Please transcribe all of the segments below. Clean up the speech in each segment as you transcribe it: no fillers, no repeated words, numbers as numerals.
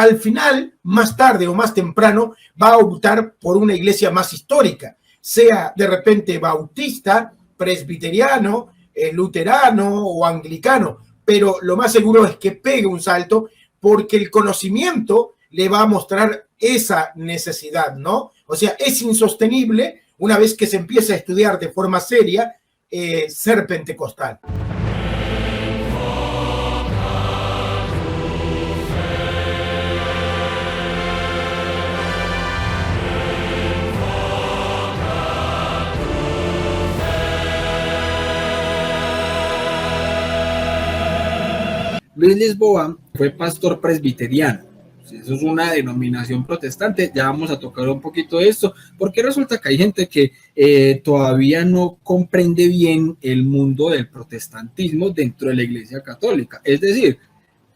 al final, más tarde o más temprano, va a optar por una iglesia más histórica, sea de repente bautista, presbiteriano, luterano o anglicano, pero lo más seguro es que pegue un salto porque el conocimiento le va a mostrar esa necesidad, ¿no? O sea, es insostenible una vez que se empieza a estudiar de forma seria ser pentecostal. Luis Lisboa fue pastor presbiteriano. Eso es una denominación protestante. Ya vamos a tocar un poquito de esto, porque resulta que hay gente que todavía no comprende bien el mundo del protestantismo dentro de la Iglesia Católica. Es decir,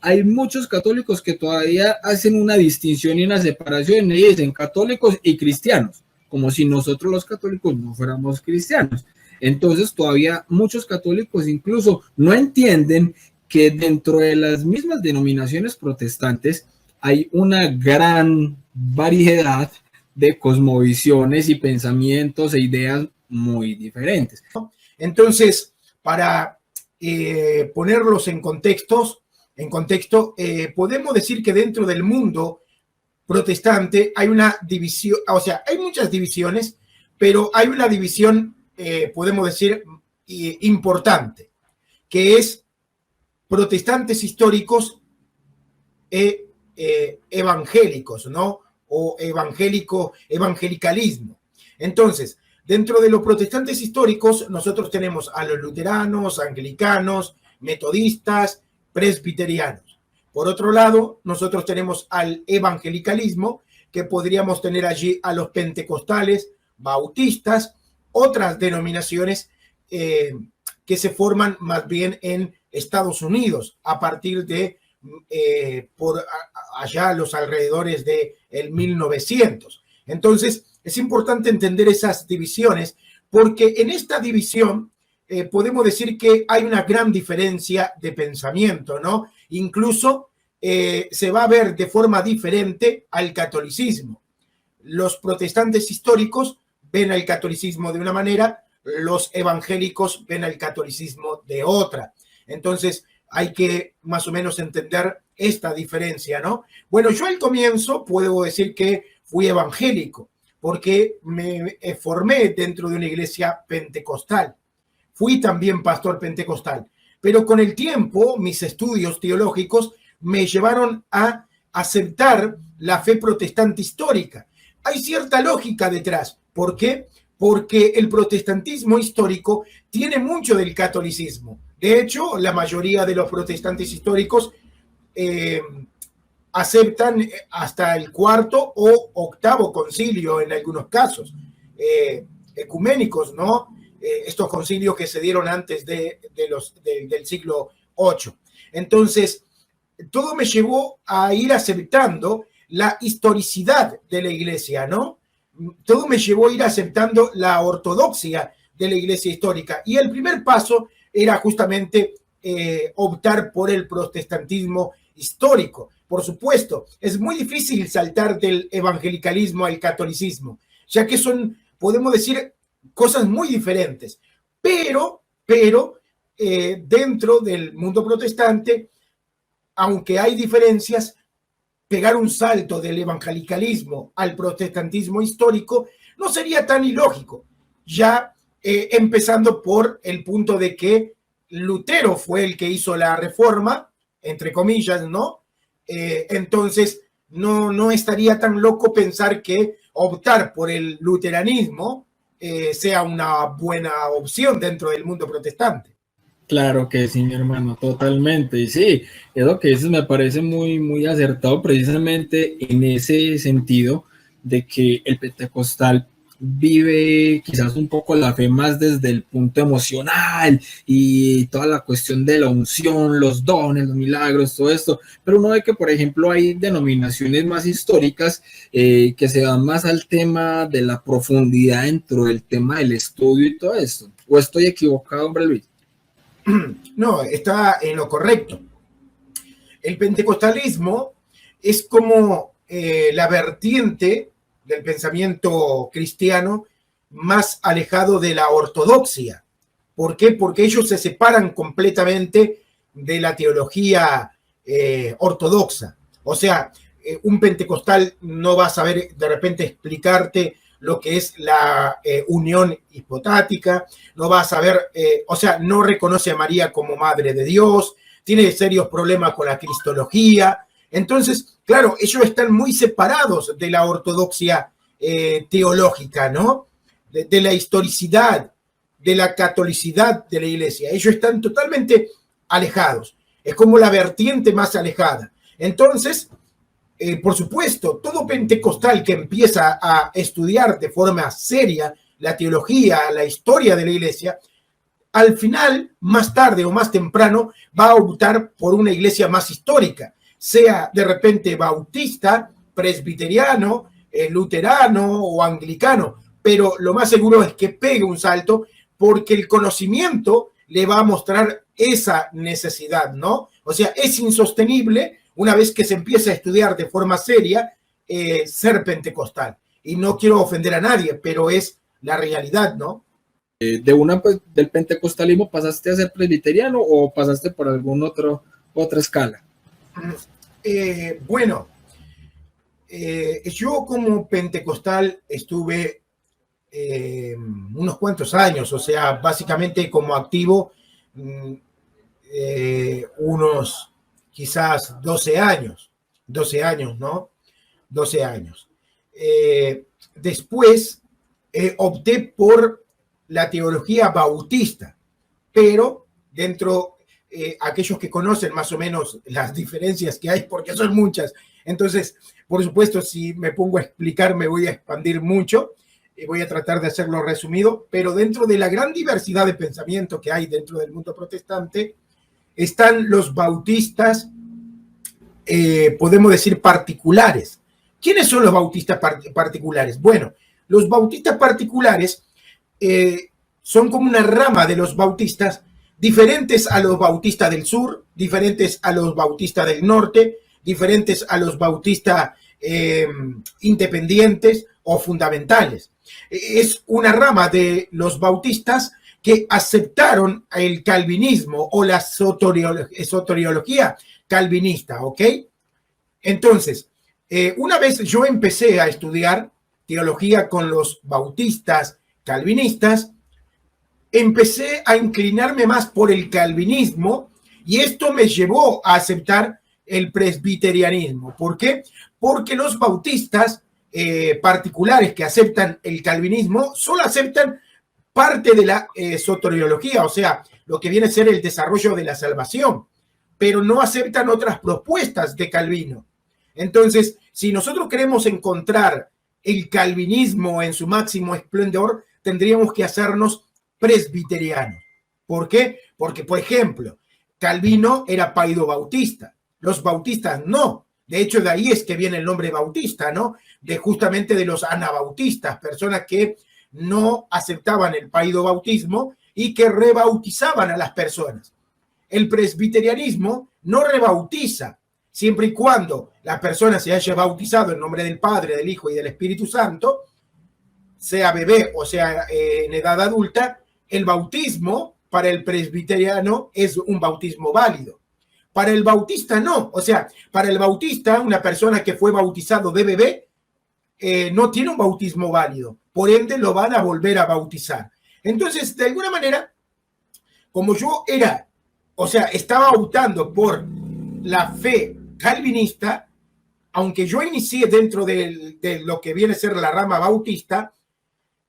hay muchos católicos que todavía hacen una distinción y una separación y dicen católicos y cristianos, como si nosotros los católicos no fuéramos cristianos. Entonces todavía muchos católicos incluso no entienden que dentro de las mismas denominaciones protestantes hay una gran variedad de cosmovisiones y pensamientos e ideas muy diferentes. Entonces, para ponerlos en contexto, podemos decir que dentro del mundo protestante hay una división, o sea, hay muchas divisiones, pero hay una división, podemos decir, importante, que es protestantes históricos e evangélicos, ¿no? O evangelicalismo. Entonces, dentro de los protestantes históricos, nosotros tenemos a los luteranos, anglicanos, metodistas, presbiterianos. Por otro lado, nosotros tenemos al evangelicalismo, que podríamos tener allí a los pentecostales, bautistas, otras denominaciones que se forman más bien en Estados Unidos a partir de por allá los alrededores de el 1900. Entonces, es importante entender esas divisiones porque en esta división podemos decir que hay una gran diferencia de pensamiento, ¿no? Incluso se va a ver de forma diferente al catolicismo. Los protestantes históricos ven al catolicismo de una manera, los evangélicos ven al catolicismo de otra. Entonces, hay que más o menos entender esta diferencia, ¿no? Bueno, yo al comienzo puedo decir que fui evangélico porque me formé dentro de una iglesia pentecostal. Fui también pastor pentecostal, pero con el tiempo mis estudios teológicos me llevaron a aceptar la fe protestante histórica. Hay cierta lógica detrás. ¿Por qué? Porque el protestantismo histórico tiene mucho del catolicismo. De hecho, la mayoría de los protestantes históricos aceptan hasta el cuarto o octavo concilio en algunos casos, ecuménicos, ¿no? Estos concilios que se dieron antes del siglo VIII. Entonces, todo me llevó a ir aceptando la historicidad de la iglesia, ¿no? Todo me llevó a ir aceptando la ortodoxia de la iglesia histórica. Y el primer paso era justamente optar por el protestantismo histórico. Por supuesto, es muy difícil saltar del evangelicalismo al catolicismo, ya que son, podemos decir, cosas muy diferentes. Pero dentro del mundo protestante, aunque hay diferencias, pegar un salto del evangelicalismo al protestantismo histórico no sería tan ilógico, ya empezando por el punto de que Lutero fue el que hizo la reforma, entre comillas, ¿no? Entonces, no estaría tan loco pensar que optar por el luteranismo sea una buena opción dentro del mundo protestante. Claro que sí, mi hermano, totalmente. Y sí, es lo que dices, me parece muy, muy acertado precisamente en ese sentido de que el pentecostal vive quizás un poco la fe más desde el punto emocional y toda la cuestión de la unción, los dones, los milagros, todo esto, pero uno ve que, por ejemplo, hay denominaciones más históricas que se van más al tema de la profundidad dentro del tema del estudio y todo esto. ¿O estoy equivocado, hombre Luis? No, está en lo correcto. El pentecostalismo es como la vertiente del pensamiento cristiano más alejado de la ortodoxia. ¿Por qué? Porque ellos se separan completamente de la teología ortodoxa. O sea, un pentecostal no va a saber de repente explicarte lo que es la unión hipotática, no va a saber, o sea, no reconoce a María como madre de Dios, tiene serios problemas con la cristología. Entonces, claro, ellos están muy separados de la ortodoxia teológica, ¿no? De la historicidad, de la catolicidad de la iglesia. Ellos están totalmente alejados. Es como la vertiente más alejada. Entonces, por supuesto, todo pentecostal que empieza a estudiar de forma seria la teología, la historia de la iglesia, al final, más tarde o más temprano, va a optar por una iglesia más histórica, sea de repente bautista, presbiteriano, luterano o anglicano, pero lo más seguro es que pegue un salto porque el conocimiento le va a mostrar esa necesidad, ¿no? O sea, es insostenible una vez que se empieza a estudiar de forma seria ser pentecostal. Y no quiero ofender a nadie, pero es la realidad, ¿no? Pues, del pentecostalismo pasaste a ser presbiteriano o pasaste por otra escala. Bueno, yo como pentecostal estuve unos cuantos años, o sea, básicamente como activo unos quizás 12 años, ¿no? 12 años. Después opté por la teología bautista, pero dentro, aquellos que conocen más o menos las diferencias que hay, porque son muchas, entonces, por supuesto, si me pongo a explicar, me voy a expandir mucho, voy a tratar de hacerlo resumido, pero dentro de la gran diversidad de pensamiento que hay dentro del mundo protestante, están los bautistas, podemos decir, particulares. ¿Quiénes son los bautistas particulares? Bueno, los bautistas particulares son como una rama de los bautistas, diferentes a los bautistas del sur, diferentes a los bautistas del norte, diferentes a los bautistas independientes o fundamentales. Es una rama de los bautistas que aceptaron el calvinismo o la soteriología calvinista, ¿ok? Entonces, una vez yo empecé a estudiar teología con los bautistas calvinistas, empecé a inclinarme más por el calvinismo y esto me llevó a aceptar el presbiterianismo. ¿Por qué? Porque los bautistas particulares que aceptan el calvinismo solo aceptan parte de la soteriología, o sea, lo que viene a ser el desarrollo de la salvación, pero no aceptan otras propuestas de Calvino. Entonces, si nosotros queremos encontrar el calvinismo en su máximo esplendor, tendríamos que hacernos presbiterianos. ¿Por qué? Porque, por ejemplo, Calvino era paido bautista, los bautistas no. De hecho, de ahí es que viene el nombre bautista, ¿no? De justamente de los anabautistas, personas que no aceptaban el paido bautismo y que rebautizaban a las personas. El presbiterianismo no rebautiza, siempre y cuando la persona se haya bautizado en nombre del Padre, del Hijo y del Espíritu Santo, sea bebé o sea en edad adulta, el bautismo para el presbiteriano es un bautismo válido. Para el bautista no, o sea, para el bautista, una persona que fue bautizado de bebé, no tiene un bautismo válido, por ende lo van a volver a bautizar. Entonces, de alguna manera, como yo era, o sea, estaba optando por la fe calvinista, aunque yo inicié dentro de lo que viene a ser la rama bautista,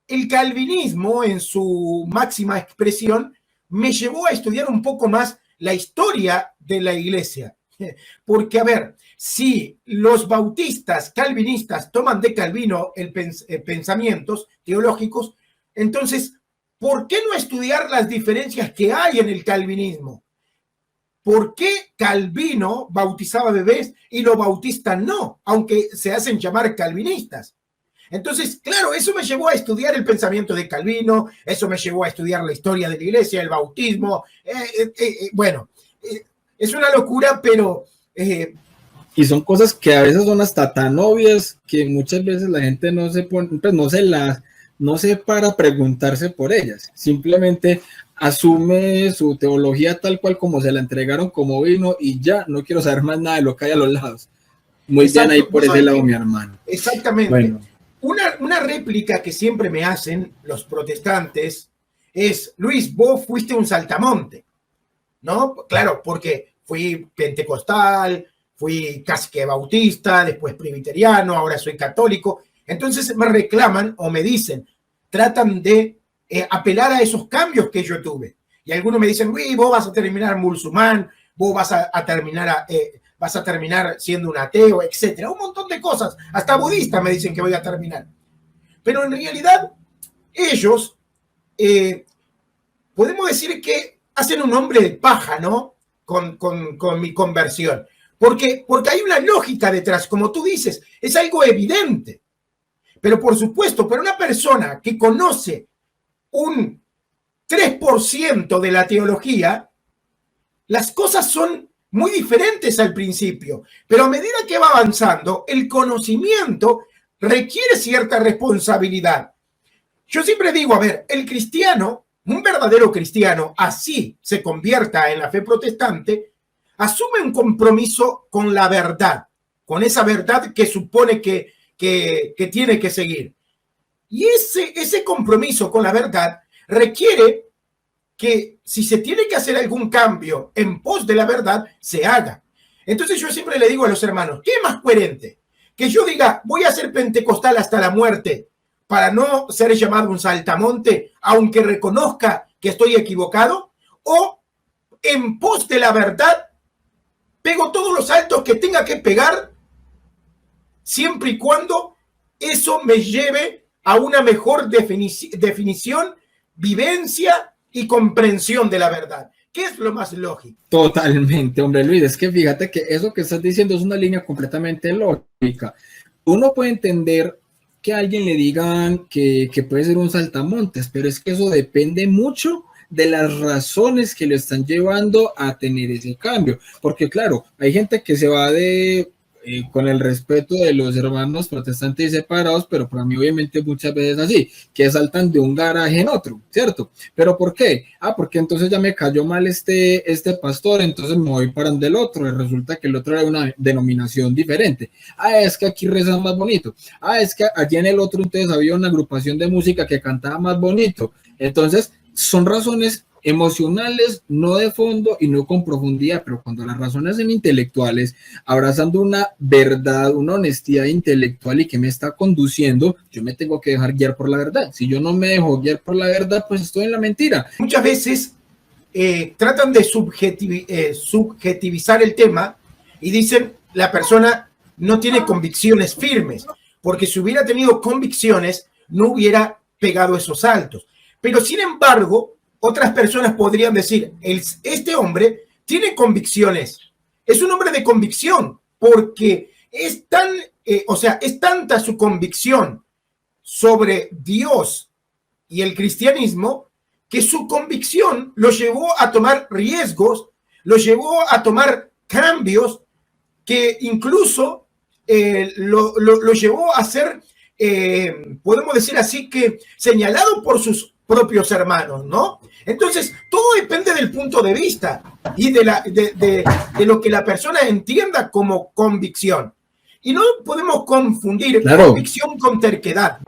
el calvinismo en su máxima expresión me llevó a estudiar un poco más la historia de la iglesia. Porque, a ver, si los bautistas calvinistas toman de Calvino pensamientos teológicos, entonces, ¿por qué no estudiar las diferencias que hay en el calvinismo? ¿Por qué Calvino bautizaba bebés y los bautistas no, aunque se hacen llamar calvinistas? Entonces, claro, eso me llevó a estudiar el pensamiento de Calvino, eso me llevó a estudiar la historia de la iglesia, el bautismo. Bueno, es una locura, pero Y son cosas que a veces son hasta tan obvias que muchas veces la gente no se pone, pues no se para a preguntarse por ellas. Simplemente asume su teología tal cual como se la entregaron como vino y ya, no quiero saber más nada de lo que hay a los lados. Muy Exacto, bien ahí por ese lado, mi hermano. Exactamente. Bueno. Una réplica que siempre me hacen los protestantes es: Luis, vos fuiste un saltamonte, ¿no? Claro, porque fui pentecostal, fui casi que bautista, después presbiteriano, ahora soy católico. Entonces me reclaman o me dicen, tratan de apelar a esos cambios que yo tuve. Y algunos me dicen: Luis, vos vas a terminar musulmán, vos vas a terminar siendo un ateo, etcétera. Un montón de cosas. Hasta budista me dicen que voy a terminar. Pero en realidad, ellos, podemos decir que hacen un hombre de paja, ¿no? Con mi conversión. Porque hay una lógica detrás, como tú dices, es algo evidente. Pero por supuesto, para una persona que conoce un 3% de la teología, las cosas son muy diferentes al principio, pero a medida que va avanzando, el conocimiento requiere cierta responsabilidad. Yo siempre digo, a ver, el cristiano, un verdadero cristiano, así se convierta en la fe protestante, asume un compromiso con la verdad, con esa verdad que supone que tiene que seguir. Y ese compromiso con la verdad requiere que si se tiene que hacer algún cambio en pos de la verdad, se haga. Entonces yo siempre le digo a los hermanos, ¿qué es más coherente? Que yo diga, voy a ser pentecostal hasta la muerte para no ser llamado un saltamonte, aunque reconozca que estoy equivocado, o en pos de la verdad, pego todos los saltos que tenga que pegar, siempre y cuando eso me lleve a una mejor definición, vivencia y comprensión de la verdad. ¿Qué es lo más lógico? Totalmente, hombre Luis, es que fíjate que eso que estás diciendo es una línea completamente lógica. Uno puede entender que a alguien le digan que puede ser un saltamontes, pero es que eso depende mucho de las razones que le están llevando a tener ese cambio, porque claro, hay gente que se va con el respeto de los hermanos protestantes y separados, pero para mí obviamente muchas veces así, que saltan de un garaje en otro, ¿cierto? ¿Pero por qué? Porque entonces ya me cayó mal este pastor, entonces me voy para donde el otro, y resulta que el otro era una denominación diferente. Es que aquí rezan más bonito. Es que allí en el otro entonces había una agrupación de música que cantaba más bonito. Entonces, son razones emocionales, no de fondo y no con profundidad, pero cuando las razones son intelectuales, abrazando una verdad, una honestidad intelectual y que me está conduciendo, yo me tengo que dejar guiar por la verdad. Si yo no me dejo guiar por la verdad, pues estoy en la mentira. Muchas veces tratan de subjetivizar el tema y dicen, la persona no tiene convicciones firmes, porque si hubiera tenido convicciones, no hubiera pegado esos saltos. Pero sin embargo, otras personas podrían decir, este hombre tiene convicciones, es un hombre de convicción, porque es tanta su convicción sobre Dios y el cristianismo, que su convicción lo llevó a tomar riesgos, lo llevó a tomar cambios, que incluso lo llevó a ser, podemos decir así, que señalado por sus propios hermanos, ¿no? Entonces, todo depende del punto de vista y de lo que la persona entienda como convicción. Y no podemos confundir convicción con terquedad.